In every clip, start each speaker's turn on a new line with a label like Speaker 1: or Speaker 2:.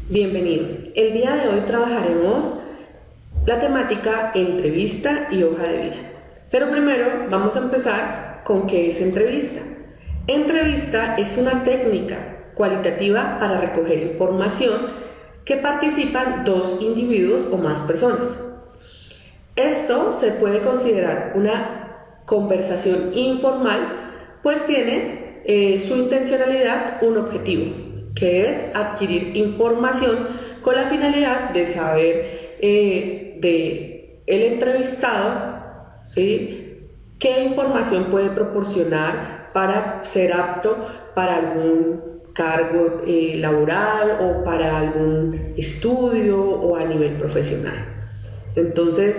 Speaker 1: Bienvenidos. El día de hoy trabajaremos la temática entrevista y hoja de vida. Pero primero vamos a empezar con qué es entrevista. Entrevista es una técnica cualitativa para recoger información que participan dos individuos o más personas. Esto se puede considerar una conversación informal, pues tiene su intencionalidad un objetivo, que es adquirir información con la finalidad de saber de el entrevistado, ¿sí?, qué información puede proporcionar para ser apto para algún cargo laboral o para algún estudio o a nivel profesional. Entonces,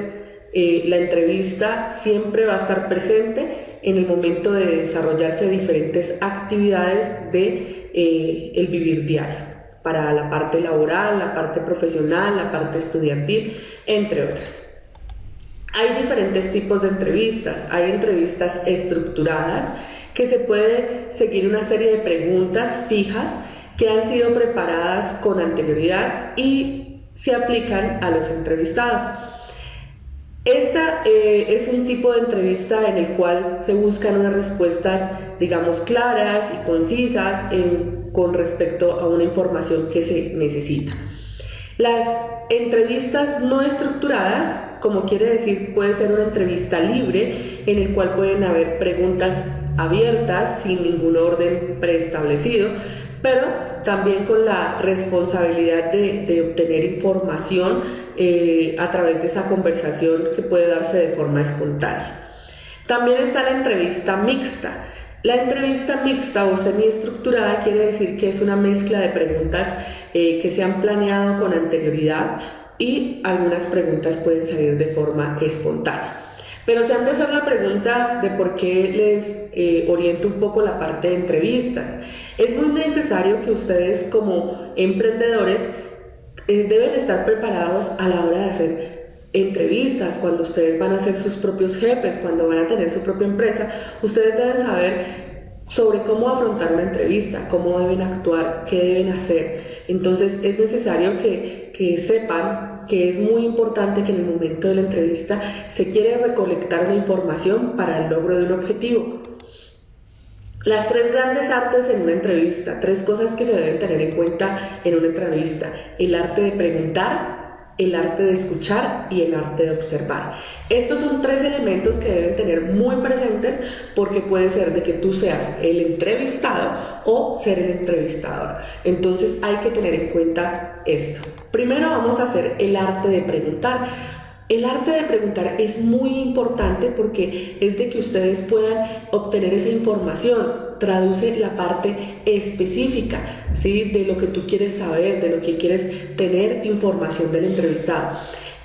Speaker 1: la entrevista siempre va a estar presente en el momento de desarrollarse diferentes actividades de el vivir diario, para la parte laboral, la parte profesional, la parte estudiantil, entre otras. Hay diferentes tipos de entrevistas. Hay entrevistas estructuradas, que se puede seguir una serie de preguntas fijas que han sido preparadas con anterioridad y se aplican a los entrevistados. Esta es un tipo de entrevista en el cual se buscan unas respuestas, digamos, claras y concisas con respecto a una información que se necesita. Las entrevistas no estructuradas, como quiere decir, puede ser una entrevista libre en el cual pueden haber preguntas abiertas sin ningún orden preestablecido, pero también con la responsabilidad de obtener información a través de esa conversación que puede darse de forma espontánea. También está la entrevista mixta. La entrevista mixta o semiestructurada quiere decir que es una mezcla de preguntas que se han planeado con anterioridad y algunas preguntas pueden salir de forma espontánea. Pero se han de hacer la pregunta de por qué les oriento un poco la parte de entrevistas. Es muy necesario que ustedes como emprendedores deben estar preparados a la hora de hacer entrevistas. Cuando ustedes van a ser sus propios jefes, cuando van a tener su propia empresa, ustedes deben saber sobre cómo afrontar una entrevista, cómo deben actuar, qué deben hacer. Entonces es necesario que sepan que es muy importante que en el momento de la entrevista se quiere recolectar una información para el logro de un objetivo. Las tres grandes artes en una entrevista, tres cosas que se deben tener en cuenta en una entrevista: el arte de preguntar, el arte de escuchar y el arte de observar. Estos son tres elementos que deben tener muy presentes, porque puede ser de que tú seas el entrevistado o ser el entrevistador. Entonces hay que tener en cuenta esto. Primero vamos a hacer el arte de preguntar. El arte de preguntar es muy importante porque es de que ustedes puedan obtener esa información. Traduce la parte específica, ¿sí?, de lo que tú quieres saber, de lo que quieres tener información del entrevistado.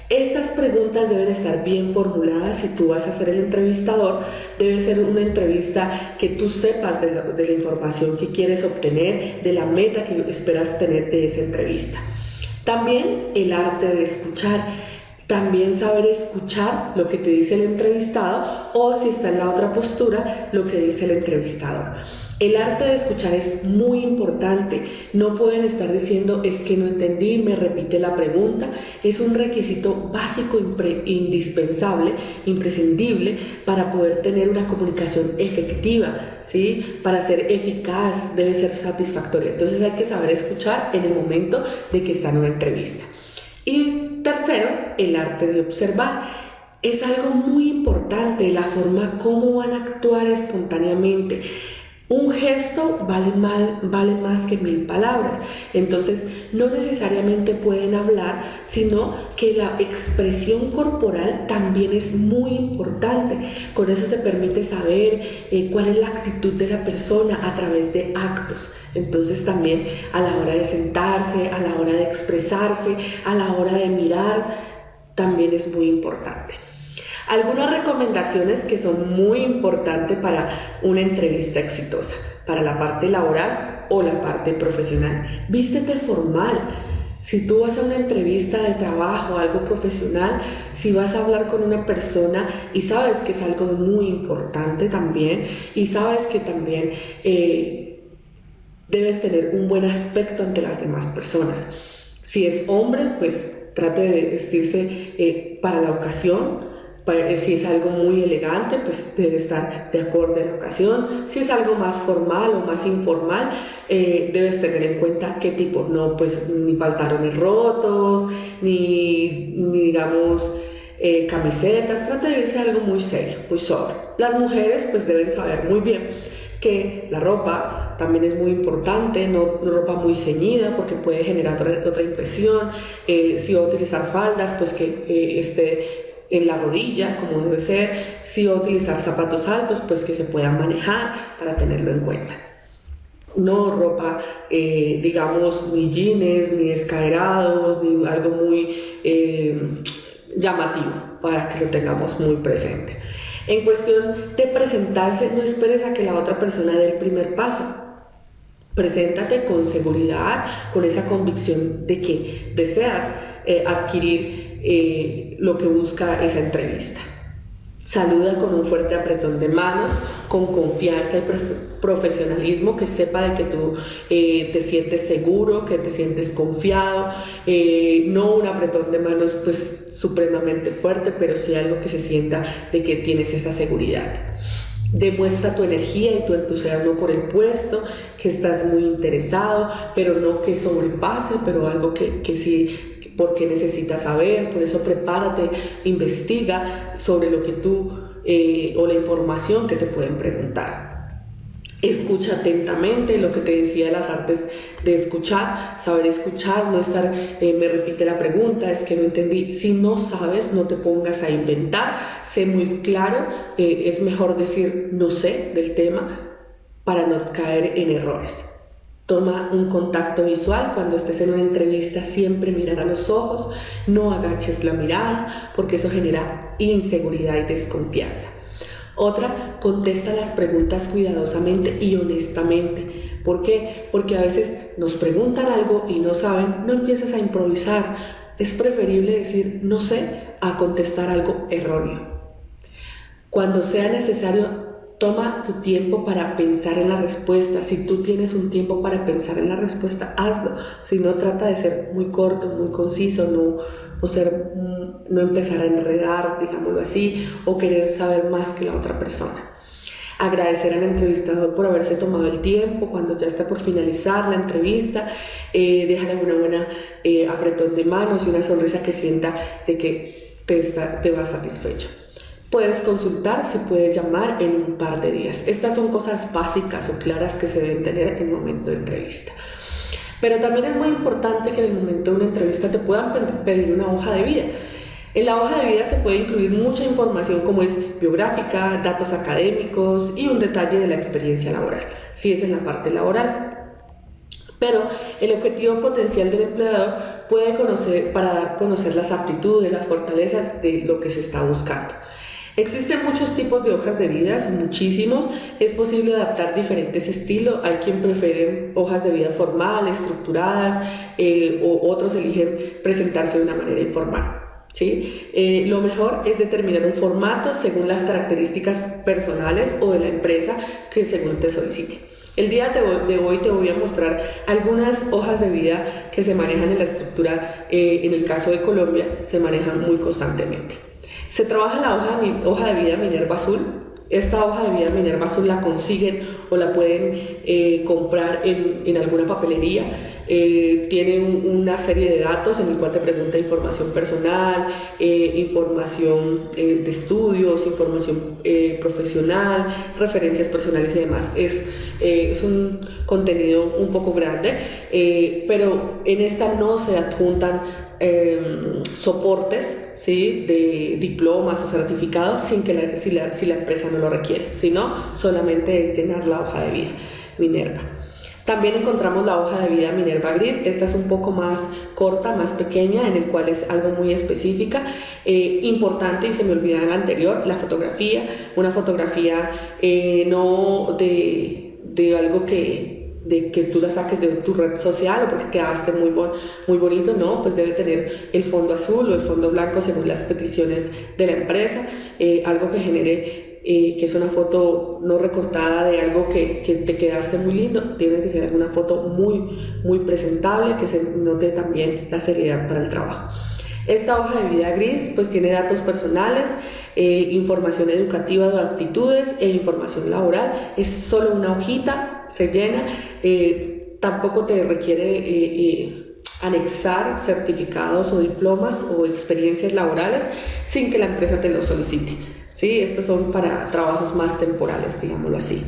Speaker 1: Estas preguntas deben estar bien formuladas. Si tú vas a ser el entrevistador, debe ser una entrevista que tú sepas de la información que quieres obtener, de la meta que esperas tener de esa entrevista. También el arte de escuchar. También saber escuchar lo que te dice el entrevistado, o si está en la otra postura, lo que dice el entrevistador. El arte de escuchar es muy importante. No pueden estar diciendo es que no entendí, me repite la pregunta. Es un requisito básico, indispensable, imprescindible para poder tener una comunicación efectiva, ¿sí? Para ser eficaz debe ser satisfactoria. Entonces hay que saber escuchar en el momento de que está en una entrevista. Y tercero, el arte de observar. Es algo muy importante, la forma como van a actuar espontáneamente. Un gesto vale más que 1000 palabras. Entonces, no necesariamente pueden hablar, sino que la expresión corporal también es muy importante. Con eso se permite saber cuál es la actitud de la persona a través de actos. Entonces, también a la hora de sentarse, a la hora de expresarse, a la hora de mirar, también es muy importante. Algunas recomendaciones que son muy importantes para una entrevista exitosa, para la parte laboral o la parte profesional. Vístete formal. Si tú vas a una entrevista de trabajo, algo profesional, si vas a hablar con una persona y sabes que es algo muy importante también, y sabes que también debes tener un buen aspecto ante las demás personas. Si es hombre, pues trate de vestirse para la ocasión. Si es algo muy elegante, pues debe estar de acorde a la ocasión. Si es algo más formal o más informal, debes tener en cuenta qué tipo, no pues ni pantalones rotos, ni digamos camisetas. Trata de irse a algo muy serio, muy sobre. Las mujeres pues deben saber muy bien que la ropa también es muy importante, no ropa muy ceñida porque puede generar otra impresión. Si va a utilizar faldas, pues que esté en la rodilla como debe ser. Si va a utilizar zapatos altos, pues que se puedan manejar para tenerlo en cuenta. No ropa, digamos, ni jeans, ni descaderados, ni algo muy llamativo, para que lo tengamos muy presente. En cuestión de presentarse, no esperes a que la otra persona dé el primer paso. Preséntate con seguridad, con esa convicción de que deseas adquirir lo que busca esa entrevista. Saluda con un fuerte apretón de manos, con confianza y profesionalismo, que sepa de que tú te sientes seguro, que te sientes confiado. No un apretón de manos pues supremamente fuerte, pero sí algo que se sienta de que tienes esa seguridad. Demuestra tu energía y tu entusiasmo por el puesto, que estás muy interesado, pero no que sobrepase, pero algo que sí, porque necesitas saber. Por eso prepárate, investiga sobre lo que tú o la información que te pueden preguntar. Escucha atentamente, lo que te decía de las artes de escuchar, saber escuchar, no estar, me repite la pregunta, es que no entendí. Si no sabes, no te pongas a inventar, sé muy claro, es mejor decir no sé del tema para no caer en errores. Toma un contacto visual cuando estés en una entrevista, siempre mirar a los ojos, no agaches la mirada porque eso genera inseguridad y desconfianza. Otra, contesta las preguntas cuidadosamente y honestamente. ¿Por qué? Porque a veces nos preguntan algo y no saben, no empieces a improvisar. Es preferible decir no sé a contestar algo erróneo. Cuando sea necesario, toma tu tiempo para pensar en la respuesta. Si tú tienes un tiempo para pensar en la respuesta, hazlo. Si no, trata de ser muy corto, muy conciso, no empezar a enredar, digámoslo así, o querer saber más que la otra persona. Agradecer al entrevistador por haberse tomado el tiempo cuando ya está por finalizar la entrevista. Déjale una buena apretón de manos y una sonrisa que sienta de que te va satisfecho. Puedes consultar, si puedes llamar en un par de días. Estas son cosas básicas o claras que se deben tener en el momento de entrevista. Pero también es muy importante que en el momento de una entrevista te puedan pedir una hoja de vida. En la hoja de vida se puede incluir mucha información como es biográfica, datos académicos y un detalle de la experiencia laboral, si es en la parte laboral. Pero el objetivo potencial del empleador puede dar a conocer las aptitudes, las fortalezas de lo que se está buscando. Existen muchos tipos de hojas de vida, muchísimos. Es posible adaptar diferentes estilos. Hay quien prefiere hojas de vida formales, estructuradas, o otros eligen presentarse de una manera informal. ¿Sí? Lo mejor es determinar un formato según las características personales o de la empresa que según te solicite. El día de hoy te voy a mostrar algunas hojas de vida que se manejan en la estructura, en el caso de Colombia, se manejan muy constantemente. Se trabaja la hoja de vida Minerva Azul. Esta hoja de vida Minerva Azul la consiguen o la pueden comprar en alguna papelería. Tiene una serie de datos en el cual te pregunta información personal, información de estudios, información profesional, referencias personales y demás. Es un contenido un poco grande, pero en esta no se adjuntan soportes, ¿sí?, de diplomas o certificados si la empresa no lo requiere, sino solamente es llenar la hoja de vida Minerva. También encontramos la hoja de vida Minerva Gris. Esta es un poco más corta, más pequeña, en el cual es algo muy específica. Importante, y se me olvidaba la anterior, la fotografía. Una fotografía no de algo que tú la saques de tu red social o porque quedaste muy bonito, no, pues debe tener el fondo azul o el fondo blanco según las peticiones de la empresa, algo que genere que es una foto no recortada de algo que te quedaste muy lindo. Tiene que ser una foto muy presentable, que se note también la seriedad para el trabajo. Esta hoja de vida gris pues tiene datos personales, información educativa de aptitudes e información laboral. Es solo una hojita, se llena, tampoco te requiere anexar certificados o diplomas o experiencias laborales sin que la empresa te lo solicite, ¿sí? Estos son para trabajos más temporales, digámoslo así.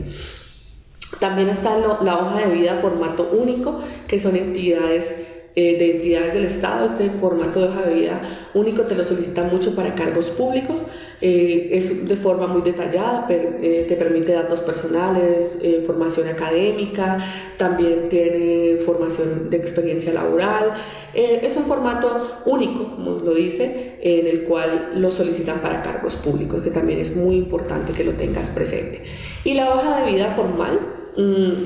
Speaker 1: También está la hoja de vida formato único, que son entidades del Estado. Este formato de hoja de vida único te lo solicitan mucho para cargos públicos. Es de forma muy detallada, te permite datos personales, formación académica, también tiene formación de experiencia laboral. Es un formato único, como lo dice, en el cual lo solicitan para cargos públicos, que también es muy importante que lo tengas presente. Y la hoja de vida formal,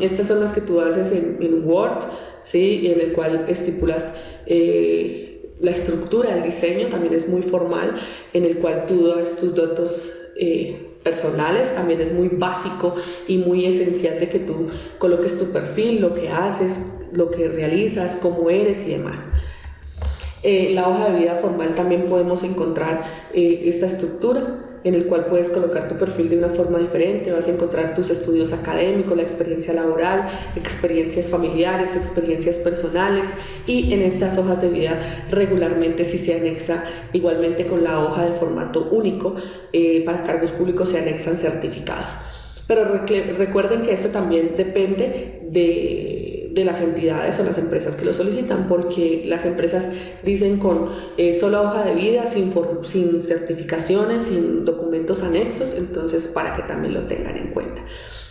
Speaker 1: estas son las que tú haces en Word, ¿sí? En el cual estipulas la estructura, el diseño, también es muy formal, en el cual tú das tus datos personales. También es muy básico y muy esencial de que tú coloques tu perfil, lo que haces, lo que realizas, cómo eres y demás. La hoja de vida formal también podemos encontrar esta estructura en el cual puedes colocar tu perfil de una forma diferente. Vas a encontrar tus estudios académicos, la experiencia laboral, experiencias familiares, experiencias personales, y en estas hojas de vida regularmente sí se anexa, igualmente con la hoja de formato único, para cargos públicos se anexan certificados. Pero recuerden que esto también depende de las entidades o las empresas que lo solicitan, porque las empresas dicen con sola hoja de vida, sin certificaciones, sin documentos anexos, entonces para que también lo tengan en cuenta.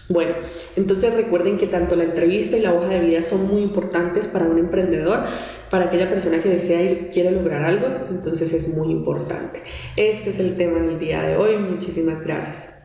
Speaker 1: Bueno, entonces recuerden que tanto la entrevista y la hoja de vida son muy importantes para un emprendedor, para aquella persona que desea y quiere lograr algo, entonces es muy importante. Este es el tema del día de hoy. Muchísimas gracias.